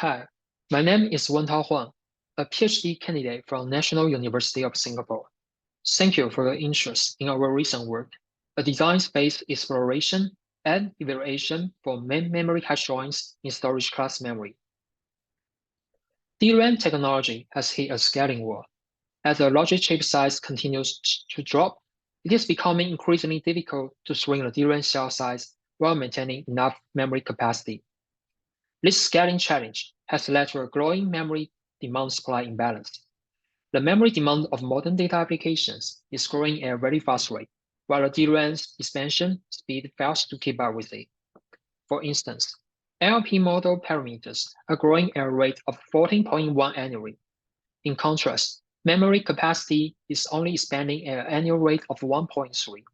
Hi, my name is Wentao Huang, a PhD candidate from National University of Singapore. Thank you for your interest in our recent work, a design-based exploration and evaluation for main memory hash joins in storage class memory. DRAM technology has hit a scaling wall. As the logic chip size continues to drop, it is becoming increasingly difficult to shrink the DRAM cell size while maintaining enough memory capacity. This scaling challenge has led to a growing memory demand-supply imbalance. The memory demand of modern data applications is growing at a very fast rate, while the DRAM's expansion speed fails to keep up with it. For instance, NLP model parameters are growing at a rate of 14.1 annually. In contrast, memory capacity is only expanding at an annual rate of 1.3.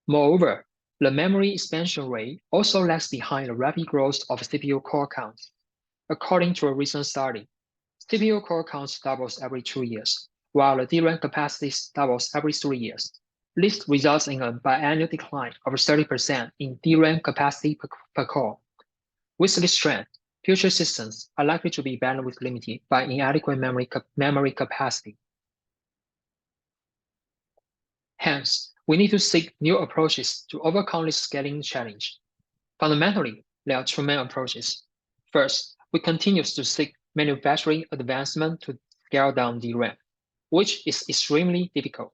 Moreover, the memory expansion rate also lags behind the rapid growth of CPU core counts. According to a recent study, CPU core counts doubles every 2 years, while the DRAM capacity doubles every 3 years. This results in a biannual decline of 30% in DRAM capacity per core. With this trend, future systems are likely to be bandwidth limited by inadequate memory capacity. Hence, we need to seek new approaches to overcome this scaling challenge. Fundamentally, there are two main approaches. First, we continue to seek manufacturing advancement to scale down DRAM, which is extremely difficult.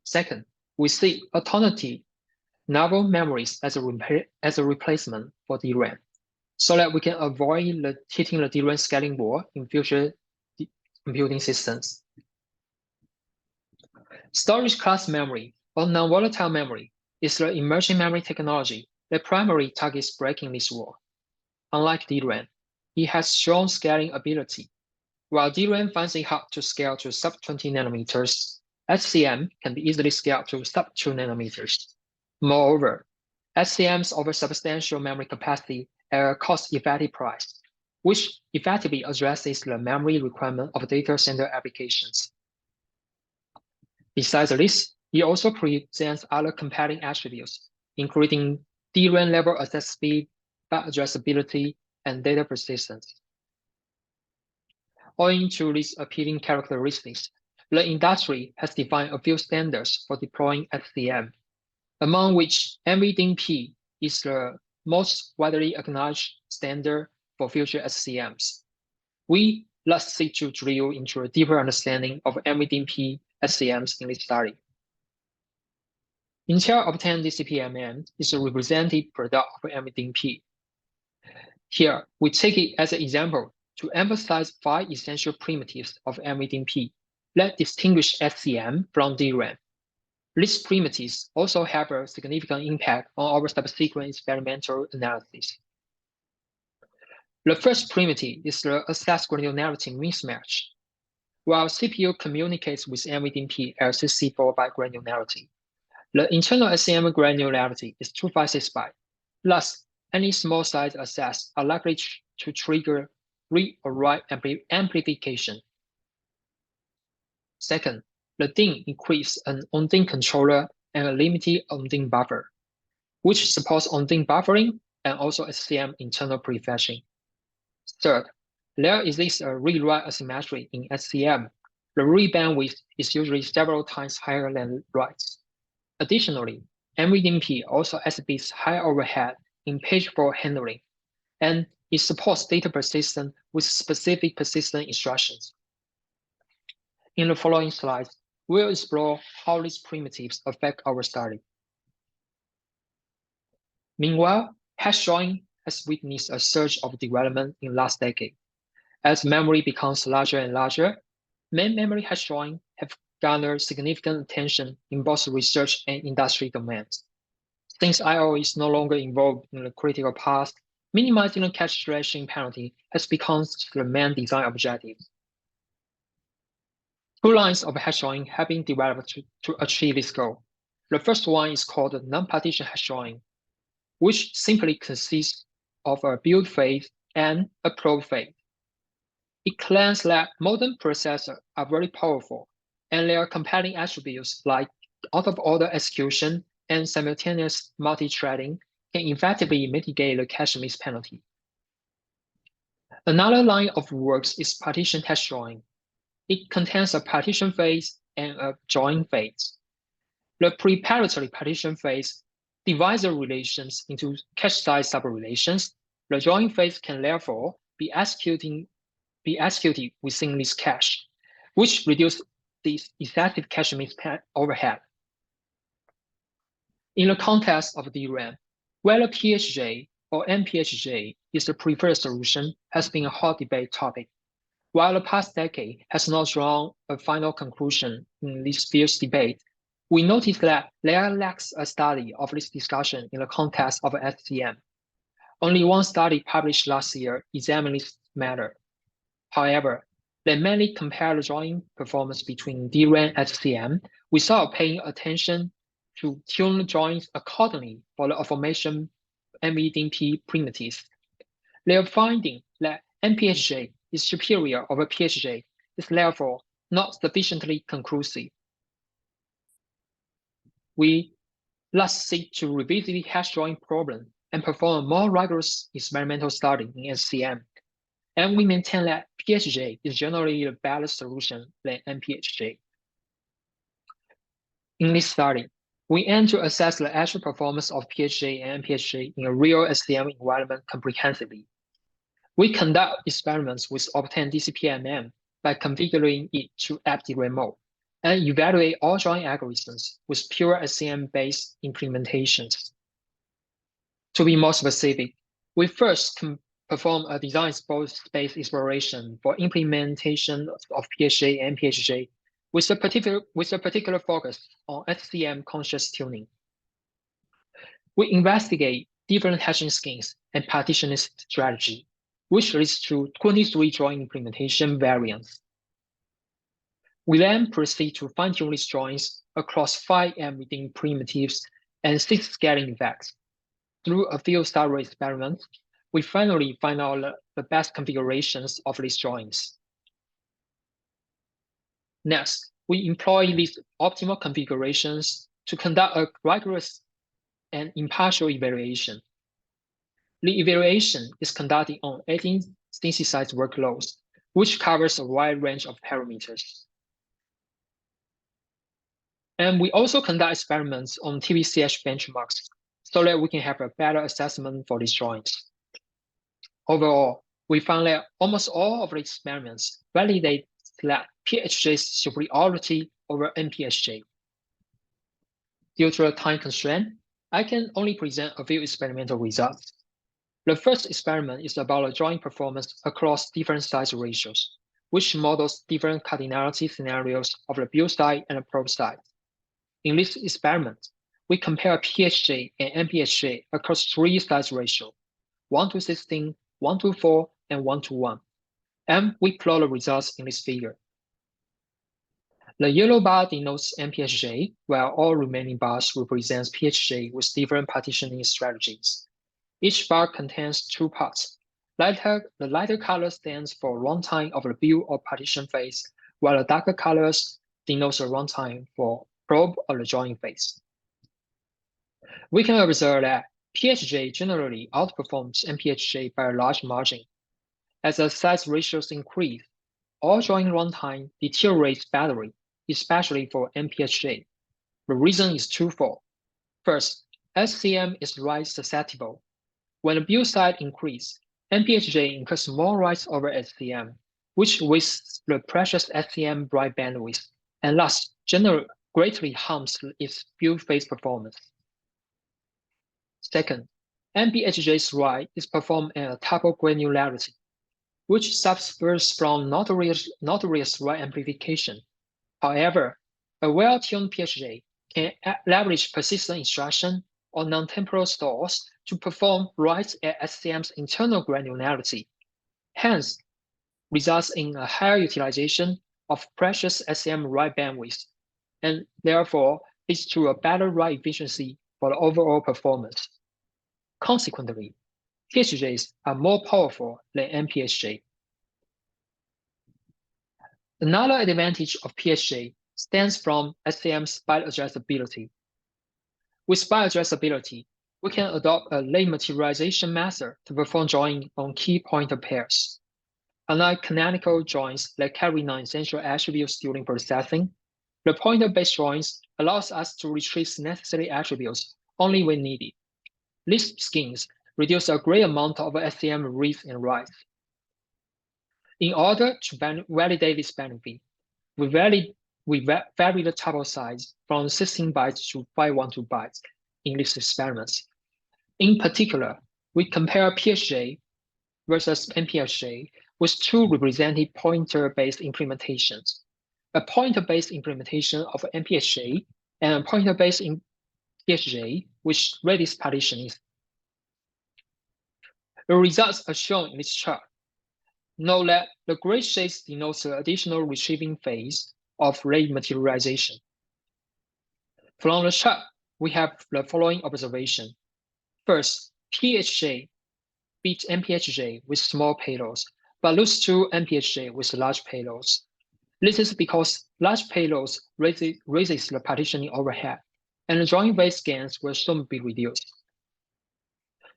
Second, we seek alternative novel memories as a replacement for DRAM, so that we can avoid hitting the DRAM scaling wall in future computing systems. Storage class memory, or non-volatile memory, is the emerging memory technology that primarily targets breaking this wall. Unlike DRAM, it has strong scaling ability. While DRAM finds it hard to scale to sub-20 nanometers, SCM can be easily scaled to sub-2 nanometers. Moreover, SCMs offer substantial memory capacity at a cost-effective price, which effectively addresses the memory requirement of data center applications. Besides this, it also presents other compelling attributes, including DRAM level access speed, fast addressability, and data persistence. Owing to these appealing characteristics, the industry has defined a few standards for deploying SCM, among which NVDP is the most widely acknowledged standard for future SCMs. We thus seek to drill into a deeper understanding of NVDP SCMs in this study. Intel obtained DCP-MM is a representative product of NVDP. Here, we take it as an example to emphasize 5 essential primitives of NVDP that distinguish SCM from DRAM. These primitives also have a significant impact on our subsequent experimental analysis. The first primitive is the access granularity mismatch. While CPU communicates with NVDP at 64 byte granularity, the internal SCM granularity is 256 byte. Thus, any small size access are likely to trigger read or write amplification. Second, the DIN equips an on-DIN controller and a limited on-DIN buffer, which supports on-DIN buffering and also SCM internal prefetching. Third, there exists a read-write asymmetry in SCM. The read bandwidth is usually several times higher than writes. Additionally, NVDP also exhibits high overhead in page fault handling, and it supports data persistence with specific persistent instructions. In the following slides, we'll explore how these primitives affect our study. Meanwhile, hash join has witnessed a surge of development in last decade. As memory becomes larger and larger, main memory hash join have garnered significant attention in both research and industry domains. Since I/O is no longer involved in the critical path, minimizing the cache slashing penalty has become the main design objective. 2 lines of hash join have been developed to achieve this goal. The first one is called the non-partitioned hash join, which simply consists of a build phase and a probe phase. It claims that modern processors are very powerful, and their compelling attributes like out-of-order execution and simultaneous multi-threading can effectively mitigate the cache miss penalty. Another line of works is partition test drawing. It contains a partition phase and a join phase. The preparatory partition phase divides the relations into cache size subrelations. The join phase can therefore be executed within this cache, which reduces the excessive cache miss overhead. In the context of DRAM, whether PHJ or NPHJ is the preferred solution has been a hot debate topic. While the past decade has not drawn a final conclusion in this fierce debate, we noticed that there lacks a study of this discussion in the context of SCM. Only one study published last year examined this matter. However, they mainly compared the drawing performance between DRAM and SCM without paying attention to tune the drawings accordingly for the aforementioned NVDP primitives. Their finding that NPHJ is superior over PHJ is therefore not sufficiently conclusive. We thus seek to revisit the hash drawing problem and perform a more rigorous experimental study in SCM. And we maintain that PHJ is generally a better solution than NPHJ. In this study, we aim to assess the actual performance of PHJ and NPHJ in a real SCM environment comprehensively. We conduct experiments with obtained DCP-MM by configuring it to DRAM mode and evaluate all drawing algorithms with pure SCM-based implementations. To be more specific, we first perform a design space exploration for implementation of PHJ and NPHJ with a particular focus on SCM conscious tuning. We investigate different hashing schemes and partitioning strategy, which leads to 23 drawing implementation variants. We then proceed to fine-tune these drawings across 5 NVDP primitives and 6 scaling effects. Through a few thorough experiments, we finally find out the best configurations of these drawings. Next, we employ these optimal configurations to conduct a rigorous and impartial evaluation. The evaluation is conducted on 18 synthesized workloads, which covers a wide range of parameters. And we also conduct experiments on TVCH benchmarks so that we can have a better assessment for these drawings. Overall, we found that almost all of the experiments validate that PHJ's superiority over NPHJ. Due to a time constraint, I can only present a few experimental results. The first experiment is about the drawing performance across different size ratios, which models different cardinality scenarios of the build side and the probe side. In this experiment, we compare PHJ and NPHJ across 3 size ratios, 1:16, 1:4, and 1:1, and we plot the results in this figure. The yellow bar denotes NPHJ, while all remaining bars represent PHJ with different partitioning strategies. Each bar contains 2 parts. The lighter color stands for runtime of the build or partition phase, while the darker colors denotes the runtime for probe or the drawing phase. We can observe that PHJ generally outperforms NPHJ by a large margin. As the size ratios increase, all drawing runtime deteriorates badly, especially for NPHJ. The reason is twofold. First, SCM is write susceptible. When the build size increases, NPHJ incurs more writes over SCM, which wastes the precious SCM write bandwidth, and thus greatly harms its build phase performance. Second, NPHJ's write is performed at a tuple granularity, which suffers from notorious write amplification. However, a well-tuned PHJ can leverage persistent instruction or non-temporal stores to perform writes at SCM's internal granularity, hence results in a higher utilization of precious SCM write bandwidth, and therefore leads to a better write efficiency for the overall performance. Consequently, PHJs are more powerful than NPHJ. Another advantage of PHJ stems from SCM's byte addressability. With byte addressability, we can adopt a late materialization method to perform drawing on key pointer pairs. Unlike canonical joins that carry non-essential attributes during processing, the pointer-based joins allows us to retrieve necessary attributes only when needed. These schemes reduce a great amount of SCM reads and writes. In order to validate this benefit, we vary the tuple size from 16 bytes to 512 bytes in these experiments. In particular, we compare PHJ versus NPHJ with two represented pointer-based implementations, a pointer-based implementation of NPHJ and a pointer-based PHJ with radius partitioning. The results are shown in this chart. Note that the gray shades denotes the additional retrieving phase of rate materialization. From the chart, we have the following observation. First, PHJ beats NPHJ with small payloads, but loses to NPHJ with large payloads. This is because large payloads raises the partitioning overhead, and the join weight gains will soon be reduced.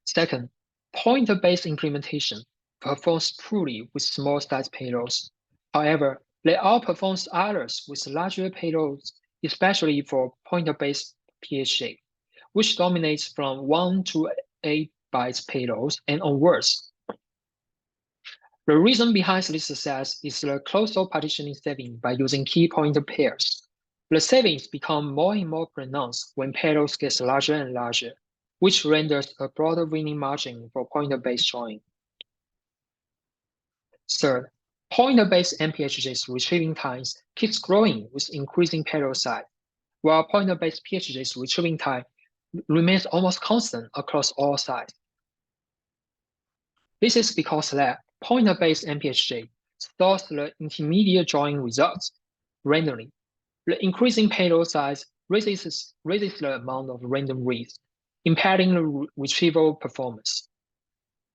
Second, pointer-based implementation performs poorly with small-sized payloads. However, they outperform others with larger payloads, especially for pointer-based PHJ, which dominates from 1 to 8 bytes payloads and onwards. The reason behind this success is the closed-loop partitioning saving by using key pointer pairs. The savings become more and more pronounced when payloads get larger and larger, which renders a broader winning margin for pointer-based join. Third, pointer-based NPHJ's retrieving times keeps growing with increasing payload size, while pointer-based PHJ's retrieving time remains almost constant across all sizes. This is because that pointer-based NPHJ stores the intermediate join results randomly. The increasing payload size raises the amount of random reads, impacting the retrieval performance.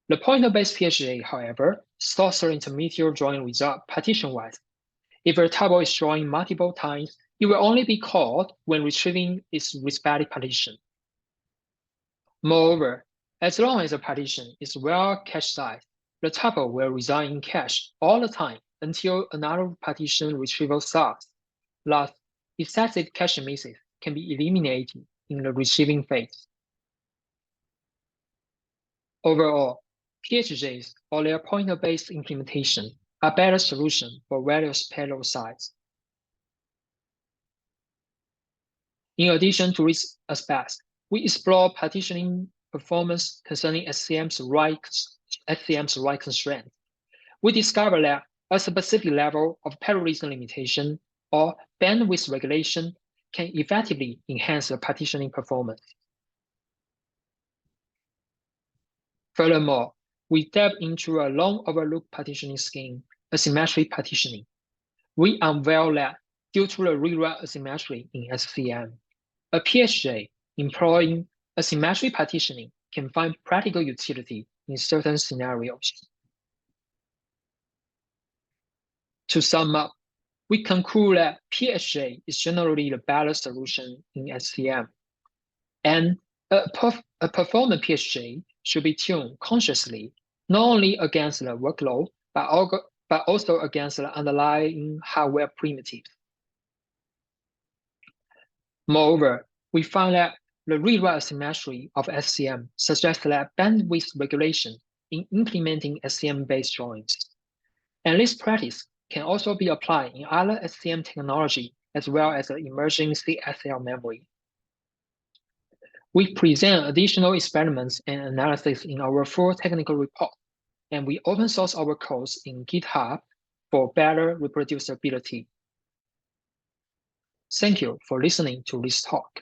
The pointer-based PHJ, however, stores the intermediate join result partition-wise. If a tuple is joined multiple times, it will only be called when retrieving its respective partition. Moreover, as long as a partition is well cache-sized, the tuple will reside in cache all the time until another partition retrieval starts. Thus, excessive cache misses can be eliminated in the retrieving phase. Overall, PHJs or their pointer-based implementation are better solution for various payload size. In addition to these aspects, we explore partitioning performance concerning SCM's write constraint. We discover that a specific level of parallelism limitation or bandwidth regulation can effectively enhance the partitioning performance. Furthermore, we delve into a long overlooked partitioning scheme, asymmetric partitioning. We unveil that due to the rewrite asymmetry in SCM, a PHJ employing asymmetric partitioning can find practical utility in certain scenarios. To sum up, we conclude that PHJ is generally the better solution in SCM, and a performant PHJ should be tuned consciously, not only against the workload, but also against the underlying hardware primitives. Moreover, we find that the rewrite asymmetry of SCM suggests that bandwidth regulation in implementing SCM-based joins. And this practice can also be applied in other SCM technology as well as the emerging CSL memory. We present additional experiments and analysis in our full technical report, and we open source our codes in GitHub for better reproducibility. Thank you for listening to this talk.